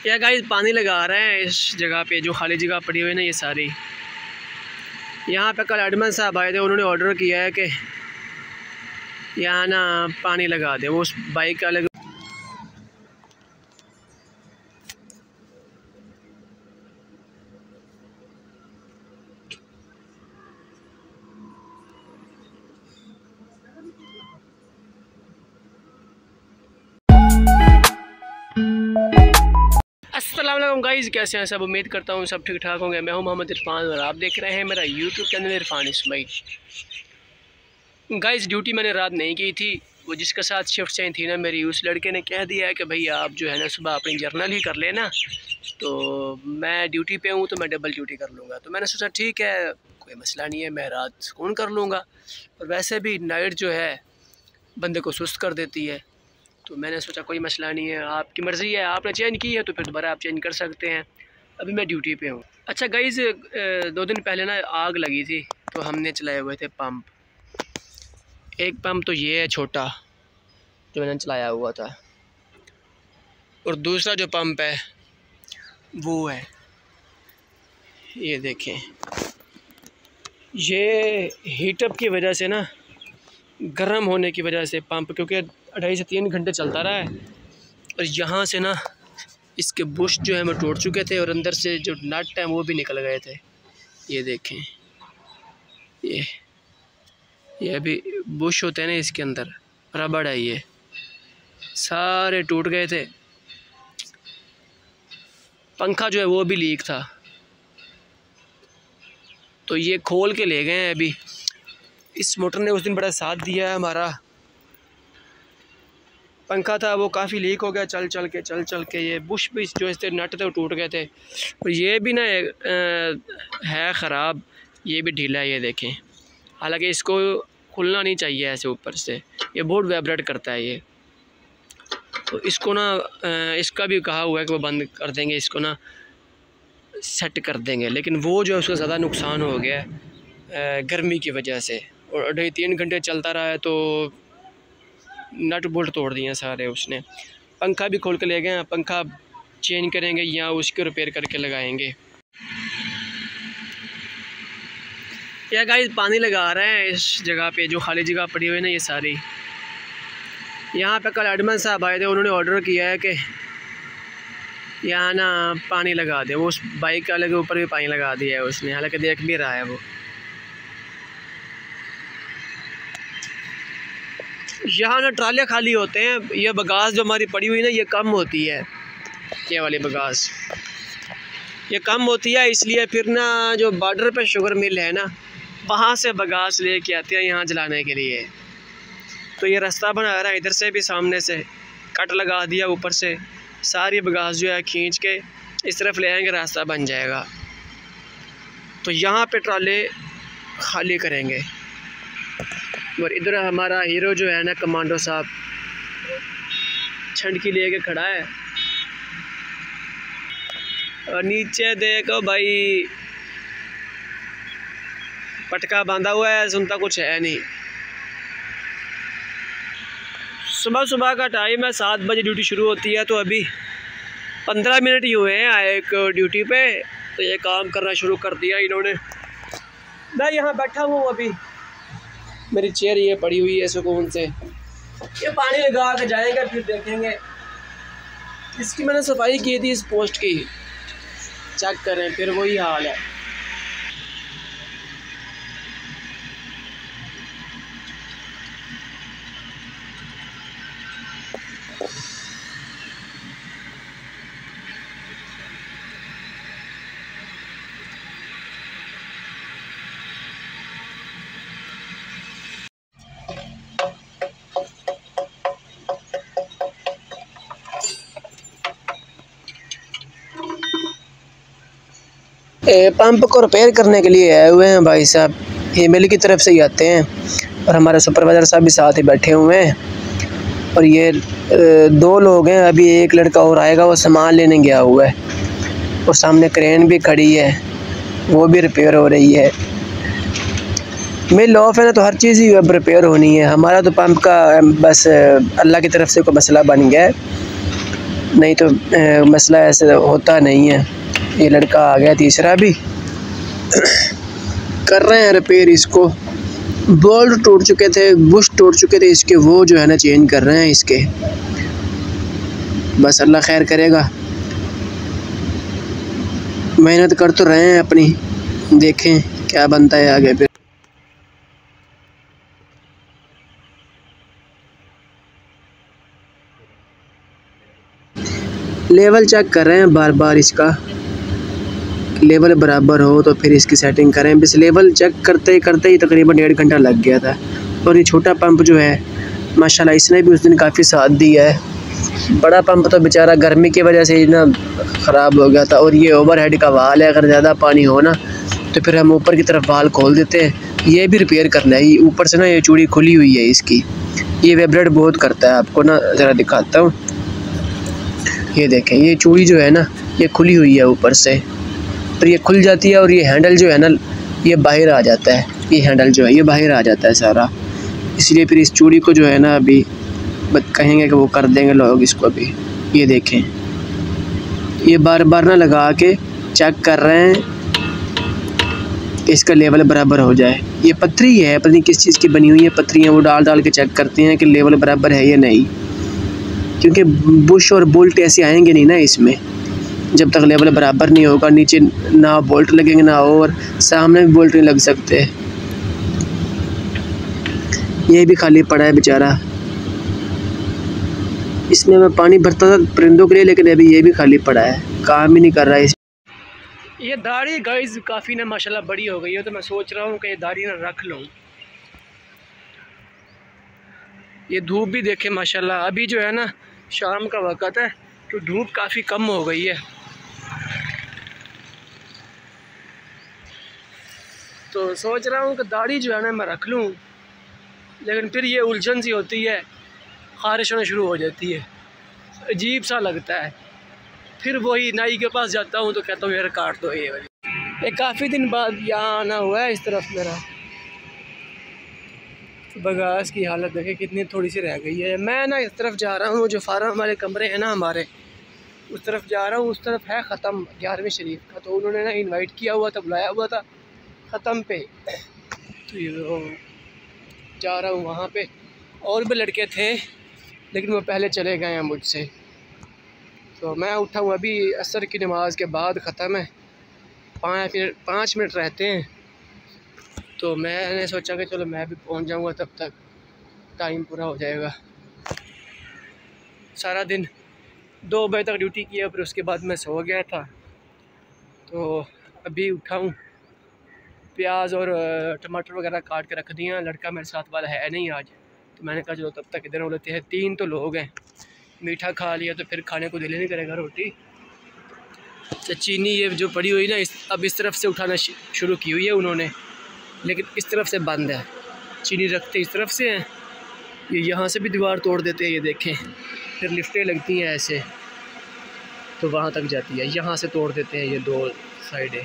या गाइस पानी लगा रहे हैं इस जगह पे जो खाली जगह पड़ी हुई है ना, ये सारी। यहाँ पे कल एडमन साहब आए थे, उन्होंने ऑर्डर किया है कि यहाँ ना पानी लगा दे। वो उस बाइक का अलग अस्सलाम वालेकुम गाइस, कैसे हैं सब? उम्मीद करता हूँ सब ठीक ठाक होंगे। मैं हूँ मोहम्मद इरफान और आप देख रहे हैं मेरा YouTube channel Irfan Ismail. Guys duty मैंने रात नहीं की थी, वो जिसके साथ शिफ्ट चेंज थी ना मेरी, उस लड़के ने कह दिया है कि भाई आप जो है ना सुबह अपनी जर्नल ही कर लेना, तो मैं ड्यूटी पे हूँ तो मैं डबल ड्यूटी कर लूँगा। तो मैंने सोचा ठीक है, कोई मसला नहीं है, मैं रात सुकून कर लूँगा। और वैसे भी नाइट जो है बंदे को सुस्त कर देती है, तो मैंने सोचा कोई मसला नहीं है, आपकी मर्ज़ी है, आपने चेंज की है तो फिर दोबारा आप चेंज कर सकते हैं। अभी मैं ड्यूटी पे हूँ। अच्छा गाइस, 2 दिन पहले ना आग लगी थी, तो हमने चलाए हुए थे पंप। एक पंप तो ये है छोटा जो मैंने चलाया हुआ था, और दूसरा जो पंप है वो है ये देखें। ये हीटअप की वजह से ना, गर्म होने की वजह से पंप, क्योंकि 2.5 से 3 घंटे चलता रहा है, और यहाँ से ना इसके बुश जो है वो टूट चुके थे और अंदर से जो नट हैं वो भी निकल गए थे। ये देखें, ये अभी बुश होते हैं ना इसके अंदर, रबड़ है, ये सारे टूट गए थे। पंखा जो है वो भी लीक था, तो ये खोल के ले गए हैं अभी। इस मोटर ने उस दिन बड़ा साथ दिया है हमारा। पंखा था वो काफ़ी लीक हो गया, चल चल के ये बुश भी जो इसके नट थे वो टूट गए थे। और ये भी ना है ख़राब, ये भी ढीला है, ये देखें। हालांकि इसको खुलना नहीं चाहिए ऐसे ऊपर से, ये बहुत वाइब्रेट करता है ये। तो इसको ना इसका भी कहा हुआ है कि वो बंद कर देंगे, इसको ना सेट कर देंगे, लेकिन वो जो है उसका ज़्यादा नुकसान हो गया है गर्मी की वजह से। और 2.5-3 घंटे चलता रहा है तो नट बोल्ट तोड़ दिए सारे उसने। पंखा भी खोल के ले गए हैं, पंखा चेंज करेंगे या उसको रिपेयर करके लगाएंगे। या गाइस पानी लगा रहे हैं इस जगह पे जो खाली जगह पड़ी हुई है ना, ये सारी। यहाँ पे कल एडमन साहब आए थे, उन्होंने ऑर्डर किया है कि यहाँ ना पानी लगा दे। वो उस बाइक का अलग ऊपर भी पानी लगा दिया है उसने, हालांकि देख भी रहा है वो। यहाँ ना ट्रालियाँ खाली होते हैं, ये बगास जो हमारी पड़ी हुई ना ये कम होती है, ये वाली बगास ये कम होती है, इसलिए फिर ना जो बॉर्डर पे शुगर मिल है ना, वहाँ से बगास लेके आते हैं यहाँ जलाने के लिए। तो ये रास्ता बना रहा है, इधर से भी सामने से कट लगा दिया, ऊपर से सारी बगास जो है खींच के इस तरफ ले आएंगे, रास्ता बन जाएगा। तो यहाँ पे ट्राले खाली करेंगे। और इधर हमारा हीरो जो है ना, कमांडो साहब, छंडकी लेके खड़ा है। और नीचे देखो भाई, पटका बांधा हुआ है, सुनता कुछ है नहीं। सुबह सुबह का टाइम है, 7 बजे ड्यूटी शुरू होती है, तो अभी 15 मिनट ही हुए हैं आए एक ड्यूटी पे, तो ये काम करना शुरू कर दिया इन्होंने। मैं यहाँ बैठा हूँ अभी, मेरी चेयर ये पड़ी हुई है सुकून से। ये पानी लगा के जाएंगे, फिर देखेंगे। इसकी मैंने सफाई की थी इस पोस्ट की, चेक करें, फिर वही हाल है। पंप को रिपेयर करने के लिए आए हुए हैं भाई साहब, ईमेल की तरफ से ही आते हैं, और हमारे सुपरवाइज़र साहब भी साथ ही बैठे हुए हैं। और ये 2 लोग हैं, अभी एक लड़का और आएगा, वो सामान लेने गया हुआ है। और सामने क्रेन भी खड़ी है, वो भी रिपेयर हो रही है। मिल ऑफ है ना, तो हर चीज़ ही अब रिपेयर होनी है। हमारा तो पंप का बस अल्लाह की तरफ से कोई मसला बन गया है, नहीं तो मसला ऐसे होता नहीं है। ये लड़का आ गया तीसरा भी, कर रहे हैं रिपेयर इसको। बोल्ट टूट चुके थे, बुश टूट चुके थे इसके, वो जो है ना चेंज कर रहे हैं इसके। बस अल्लाह खैर करेगा, मेहनत कर तो रहे हैं अपनी, देखें क्या बनता है आगे पे। लेवल चेक कर रहे हैं बार बार इसका, लेवल बराबर हो तो फिर इसकी सेटिंग करें। बस लेवल चेक करते ही तकरीबन 1.5 घंटा लग गया था। और ये छोटा पंप जो है माशाल्लाह इसने भी उस दिन काफ़ी साथ दिया है। बड़ा पंप तो बेचारा गर्मी की वजह से ना ख़राब हो गया था। और ये ओवरहेड का वाल है, अगर ज़्यादा पानी हो ना तो फिर हम ऊपर की तरफ वाल खोल देते हैं। ये भी रिपेयर करना है। ऊपर से ना ये चूड़ी खुली हुई है इसकी, ये वाइब्रेट बहुत करता है। आपको ना ज़रा दिखाता हूँ, ये देखें ये चूड़ी जो है ना ये खुली हुई है ऊपर से, तो ये खुल जाती है और ये हैंडल जो है ना ये बाहर आ जाता है। ये हैंडल जो है ये बाहर आ जाता है सारा, इसलिए फिर इस चूड़ी को जो है ना अभी कहेंगे कि वो कर देंगे लोग इसको अभी। ये देखें ये बार बार ना लगा के चेक कर रहे हैं कि इसका लेवल बराबर हो जाए। ये पथरी है, पता नहीं किस चीज़ की बनी हुई है पथरियाँ, वो डाल के चेक करते हैं कि लेवल बराबर है या नहीं, क्योंकि बुश और बोल्ट ऐसे आएंगे नहीं ना इसमें जब तक लेवल बराबर नहीं होगा। नीचे ना बोल्ट लगेंगे ना और सामने भी बोल्ट नहीं लग सकते। ये भी खाली पड़ा है बेचारा, इसमें मैं पानी भरता था परिंदों के लिए, लेकिन अभी ये भी खाली पड़ा है, काम ही नहीं कर रहा है। ये दाढ़ी गाइस काफ़ी ना माशाल्लाह बड़ी हो गई है, तो मैं सोच रहा हूँ कि ये दाढ़ी ना रख लूँ। ये धूप भी देखे माशाल्लाह, अभी जो है ना शाम का वक़्त है तो धूप काफ़ी कम हो गई है, तो सोच रहा हूँ कि दाढ़ी जो है ना मैं रख लूँ। लेकिन फिर ये उलझन सी होती है, ख़ारिश होना शुरू हो जाती है, अजीब सा लगता है। फिर वही नाई के पास जाता हूँ तो कहता हूँ यार काट दो ये वाली। एक काफ़ी दिन बाद यहाँ आना हुआ है इस तरफ मेरा। बगास की हालत देखे कितनी थोड़ी सी रह गई है। मैं ना इस तरफ जा रहा हूँ, जो फार्म वाले कमरे हैं ना हमारे, उस तरफ जा रहा हूँ। उस तरफ है ख़त्म 11वीं शरीफ का, तो उन्होंने ना इनवाइट किया हुआ था, बुलाया हुआ था ख़त्म पे, तो ये जा रहा हूँ वहाँ पे। और भी लड़के थे लेकिन वो पहले चले गए हैं मुझसे, तो मैं उठा हूँ अभी असर की नमाज़ के बाद ख़त्म है, 5 मिनट रहते हैं, तो मैंने सोचा कि चलो मैं भी पहुँच जाऊँगा, तब तक टाइम पूरा हो जाएगा। सारा दिन 2 बजे तक ड्यूटी किया, फिर उसके बाद मैं सो गया था, तो अभी उठा हूँ। प्याज और टमाटर वगैरह काट के रख दिया। लड़का मेरे साथ वाला है नहीं आज, तो मैंने कहा चलो तब तक इधर हो लेते हैं। 3 तो लोग हैं, मीठा खा लिया तो फिर खाने को दिल नहीं करेगा रोटी। तो चीनी ये जो पड़ी हुई ना अब इस तरफ से उठाना शुरू की हुई है उन्होंने, लेकिन इस तरफ से बंद है। चीनी रखते इस तरफ से हैं, ये यहाँ से भी दीवार तोड़ देते हैं, ये देखें। फिर लिफ्टें लगती हैं ऐसे तो वहाँ तक जाती है, यहाँ से तोड़ देते हैं ये 2 साइडें।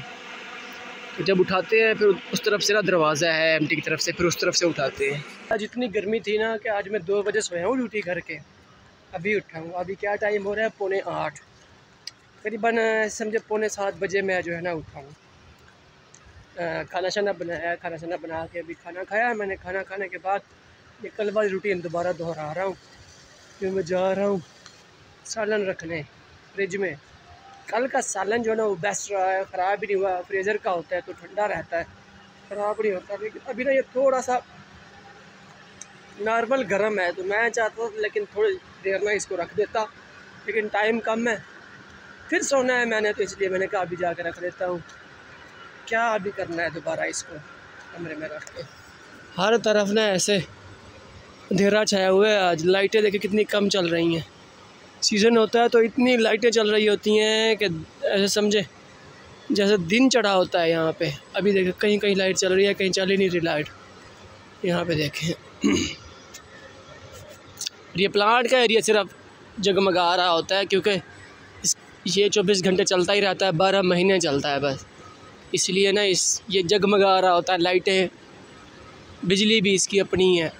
तो जब उठाते हैं फिर उस तरफ से ना दरवाज़ा है एमटी की तरफ से, फिर उस तरफ से उठाते हैं। आज इतनी गर्मी थी ना कि आज मैं 2 बजे सोया हूँ ड्यूटी करके, अभी उठा हूँ। अभी क्या टाइम हो रहा है, 7:45 करीबन, समझे 7:45 बजे मैं जो है ना उठा हूँ। खाना शाना बनाया, खाना शाना बना के अभी खाना खाया मैंने। खाना खाने के बाद ये कल वाली रूटीन दोबारा दोहरा रहा हूँ, कि मैं जा रहा हूँ सालन रखने फ्रिज में। कल का सालन जो है ना वो बेस्ट रहा है, ख़राब भी नहीं हुआ। फ्रीज़र का होता है तो ठंडा रहता है, ख़राब नहीं होता। लेकिन अभी ना ये थोड़ा सा नॉर्मल गर्म है, तो मैं चाहता हूँ लेकिन थोड़ी देर ना इसको रख देता, लेकिन टाइम कम है, फिर सोना है मैंने, तो इसलिए मैंने कहा अभी जाकर रख देता हूँ। क्या अभी करना है दोबारा इसको कमरे में रख के। हर तरफ ना ऐसे अंधेरा छाया हुआ है आज। लाइटें देखिए कितनी कम चल रही हैं। सीज़न होता है तो इतनी लाइटें चल रही होती हैं कि ऐसे समझे जैसे दिन चढ़ा होता है यहाँ पे। अभी देखें कहीं कहीं लाइट चल रही है, कहीं चल ही नहीं रही लाइट। यहाँ पे देखें ये प्लांट का एरिया सिर्फ जगमगा रहा होता है, क्योंकि ये 24 घंटे चलता ही रहता है, 12 महीने चलता है बस, इसलिए ना ये जगमगा रहा होता है। लाइटें, बिजली भी इसकी अपनी है।